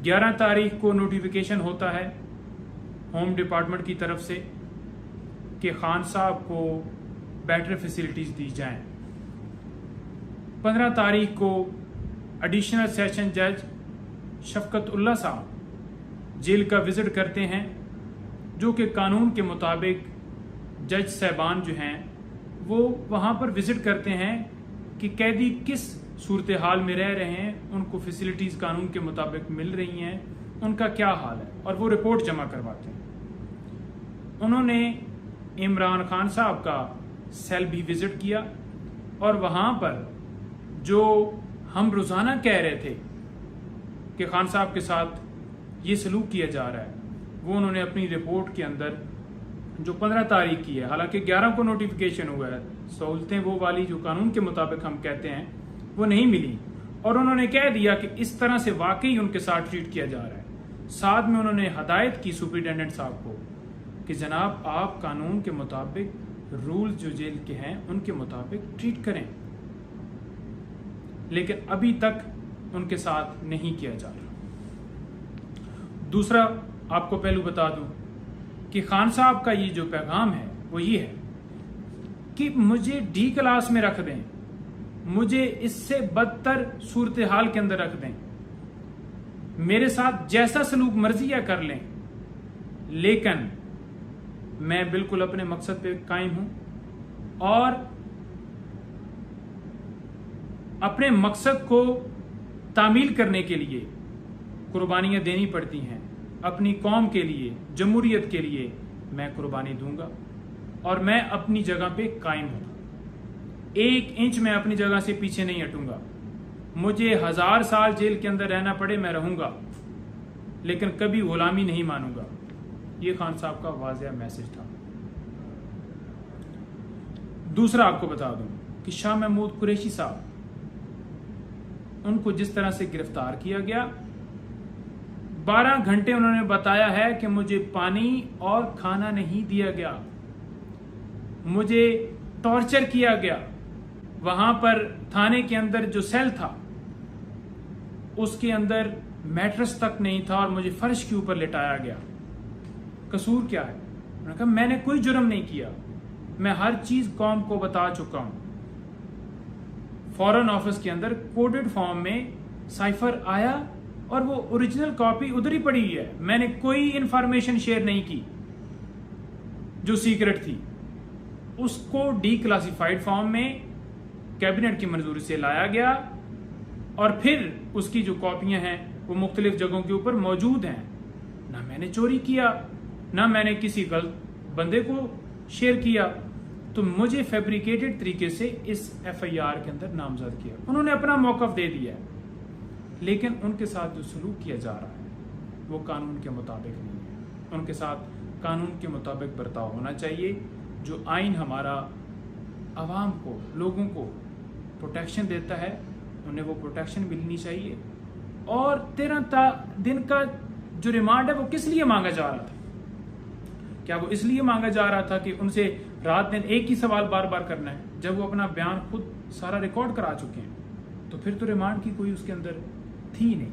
11 तारीख को नोटिफिकेशन होता है होम डिपार्टमेंट की तरफ से कि खान साहब को बेटर फैसिलिटीज दी जाएं। 15 तारीख को एडिशनल सेशन जज शफकत उल्ला साहब जेल का विजिट करते हैं, जो कि कानून के मुताबिक जज साहबान जो हैं वो वहाँ पर विजिट करते हैं कि कैदी किस सूरत हाल में रह रहे हैं, उनको फैसिलिटीज़ कानून के मुताबिक मिल रही हैं, उनका क्या हाल है, और वो रिपोर्ट जमा करवाते हैं। उन्होंने इमरान खान साहब का सेल भी विजिट किया और वहाँ पर जो हम रोज़ाना कह रहे थे कि खान साहब के साथ ये सलूक किया जा रहा है, वो उन्होंने अपनी रिपोर्ट के अंदर जो 15 तारीख की है, हालांकि 11 को नोटिफिकेशन हुआ है, सहूलतें वो वाली जो कानून के मुताबिक हम कहते हैं वो नहीं मिली, और उन्होंने कह दिया कि इस तरह से वाकई उनके साथ ट्रीट किया जा रहा है। साथ में उन्होंने हदायत की सुपरिटेंडेंट साहब को कि जनाब आप कानून के मुताबिक रूल जो जेल के हैं उनके मुताबिक ट्रीट करें, लेकिन अभी तक उनके साथ नहीं किया जा रहा। दूसरा आपको पहलू बता दूं कि खान साहब का ये जो पैगाम है वो ये है कि मुझे डी क्लास में रख दें, मुझे इससे बदतर सूरत हाल के अंदर रख दें, मेरे साथ जैसा सलूक मर्जी या कर लें, लेकिन मैं बिल्कुल अपने मकसद पे कायम हूं और अपने मकसद को तामील करने के लिए कुर्बानियां देनी पड़ती हैं। अपनी कौम के लिए, जमहूरियत के लिए मैं कुर्बानी दूंगा और मैं अपनी जगह पे कायम हूं। 1 इंच मैं अपनी जगह से पीछे नहीं हटूंगा। मुझे 1000 साल जेल के अंदर रहना पड़े मैं रहूंगा, लेकिन कभी गुलामी नहीं मानूंगा। ये खान साहब का वाज़ेह मैसेज था। दूसरा आपको बता दूं कि शाह महमूद कुरैशी साहब, उनको जिस तरह से गिरफ्तार किया गया, 12 घंटे उन्होंने बताया है कि मुझे पानी और खाना नहीं दिया गया, मुझे टॉर्चर किया गया। वहां पर थाने के अंदर जो सेल था उसके अंदर मैट्रेस तक नहीं था और मुझे फर्श के ऊपर लिटाया गया। कसूर क्या है? उन्होंने कहा मैंने कोई जुर्म नहीं किया, मैं हर चीज कौम को बता चुका हूं। फॉरेन ऑफिस के अंदर कोडेड फॉर्म में साइफर आया और वो ओरिजिनल कॉपी उधर ही पड़ी है। मैंने कोई इंफॉर्मेशन शेयर नहीं की जो सीक्रेट थी। उसको डीक्लासिफाइड फॉर्म में कैबिनेट की मंजूरी से लाया गया और फिर उसकी जो कॉपियां हैं वो मुख्तलिफ जगहों के ऊपर मौजूद हैं। ना मैंने चोरी किया, ना मैंने किसी गलत बंदे को शेयर किया, तो मुझे फैब्रिकेटेड तरीके से इस FIR के अंदर नामजद किया। उन्होंने अपना मौकफ दे दिया है, लेकिन उनके साथ जो सलूक किया जा रहा है वो कानून के मुताबिक नहीं है। उनके साथ कानून के मुताबिक बर्ताव होना चाहिए। जो आइन हमारा आवाम को, लोगों को प्रोटेक्शन देता है, उन्हें वो प्रोटेक्शन मिलनी चाहिए। और 13 दिन का जो रिमांड है वो किस लिए मांगा जा रहा था? क्या वो इसलिए मांगा जा रहा था कि उनसे रात दिन एक ही सवाल बार बार करना है, जब वो अपना बयान खुद सारा रिकॉर्ड करा चुके हैं? तो फिर तो रिमांड की कोई उसके अंदर थी नहीं।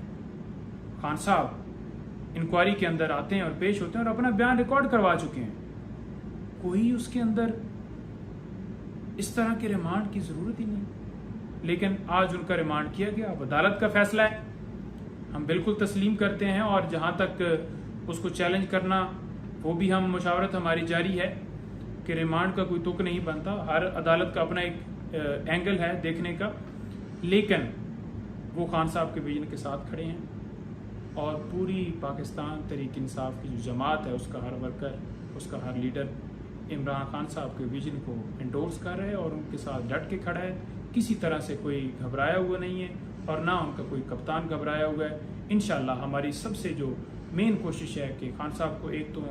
खान साहब इंक्वायरी के अंदर आते हैं और पेश होते हैं और अपना बयान रिकॉर्ड करवा चुके हैं। कोई उसके अंदर इस तरह के रिमांड की जरूरत ही नहीं। लेकिन आज उनका रिमांड किया गया। अब अदालत का फैसला है, हम बिल्कुल तस्लीम करते हैं, और जहां तक उसको चैलेंज करना वो भी हम मुशावरत हमारी जारी है कि रिमांड का कोई तुक नहीं बनता। हर अदालत का अपना एक एंगल है देखने का, लेकिन वो खान साहब के विजन के साथ खड़े हैं और पूरी पाकिस्तान तहरीक इंसाफ की जो जमात है उसका हर वर्कर, उसका हर लीडर इमरान खान साहब के विजन को इंडोर्स कर रहा है और उनके साथ डट के खड़ा है। किसी तरह से कोई घबराया हुआ नहीं है और ना उनका कोई कप्तान घबराया हुआ है। इंशाल्लाह हमारी सबसे जो मेन कोशिश है कि खान साहब को एक तो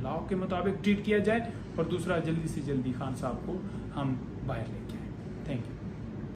लॉ के मुताबिक ट्रीट किया जाए और दूसरा जल्दी से जल्दी खान साहब को हम बाहर लेके आए। Thank you.